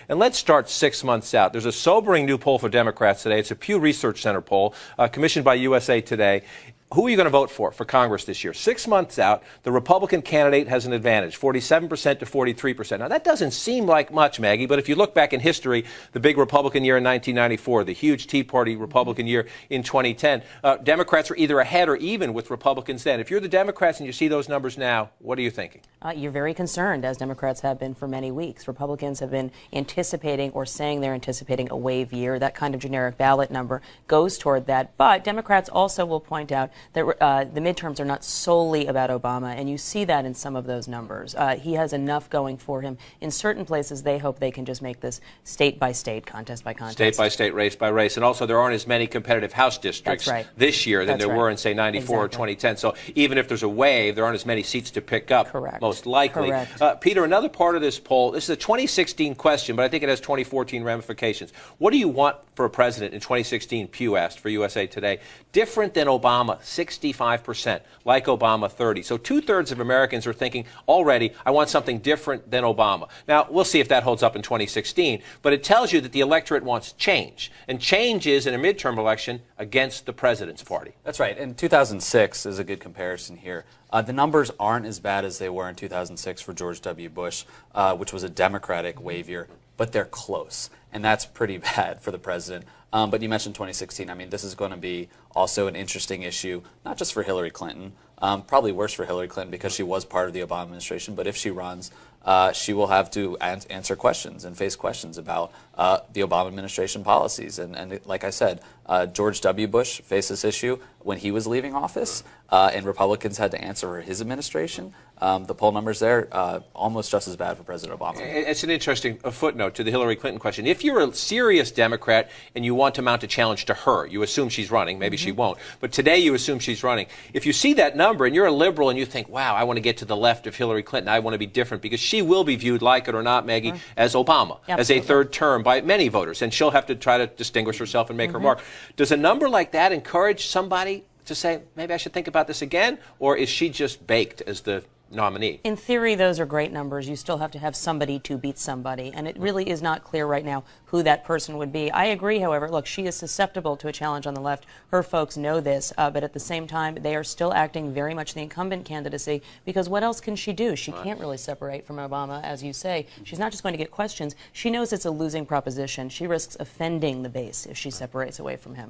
And let's start 6 months out. There's a sobering new poll for Democrats today. It's a Pew Research Center poll commissioned by USA Today. Who are you going to vote for Congress this year? 6 months out, the Republican candidate has an advantage, 47% to 43%. Now, that doesn't seem like much, Maggie, but if you look back in history, the big Republican year in 1994, the huge Tea Party Republican year in 2010, Democrats were either ahead or even with Republicans then. If you're the Democrats and you see those numbers now, what are you thinking? You're very concerned, as Democrats have been for many weeks. Republicans have been anticipating or saying they're anticipating a wave year. That kind of generic ballot number goes toward that. But Democrats also will point out that the midterms are not solely about Obama, and you see that in some of those numbers. He has enough going for him. In certain places, they hope they can just make this state by state, contest by contest. State by state, race by race. And also, there aren't as many competitive House districts this year than there were in, say, 94 or 2010. So even if there's a wave, there aren't as many seats to pick up, most likely. Peter, another part of this poll, this is a 2016 question, but I think it has 2014 ramifications. What do you want for a president in 2016, Pew asked for USA Today? Different than Obama, 65%, like Obama, 30%. So two-thirds of Americans are thinking already, I want something different than Obama. Now, we'll see if that holds up in 2016, but it tells you that the electorate wants change. And change is, in a midterm election, against the president's party. That's right. And 2006 is a good comparison here. The numbers aren't as bad as they were in 2006 for George W. Bush, which was a Democratic wave year, but they're close. And that's pretty bad for the president. But you mentioned 2016. I mean, this is going to be also an interesting issue, not just for Hillary Clinton, probably worse for Hillary Clinton because she was part of the Obama administration. But if she runs, she will have to answer questions and face questions about the Obama administration policies. And like I said, George W. Bush faced this issue when he was leaving office, and Republicans had to answer for his administration. The poll numbers there, almost just as bad for President Obama. It's an interesting footnote to the Hillary Clinton question. If you're a serious Democrat and you want to mount a challenge to her, you assume she's running. Maybe she won't. But today you assume she's running. If you see that number and you're a liberal and you think, wow, I want to get to the left of Hillary Clinton, I want to be different, because she will be viewed, like it or not, Maggie, as Obama, as a third term by many voters. And she'll have to try to distinguish herself and make her mark. Does a number like that encourage somebody to say, maybe I should think about this again? Or is she just baked as the nominee? In theory, those are great numbers. You still have to have somebody to beat somebody, and it really is not clear right now who that person would be. I agree, however, look, she is susceptible to a challenge on the left. Her folks know this, but at the same time, they are still acting very much the incumbent candidacy, because what else can she do? She can't really separate from Obama, as you say. She's not just going to get questions. She knows it's a losing proposition. She risks offending the base if she separates away from him.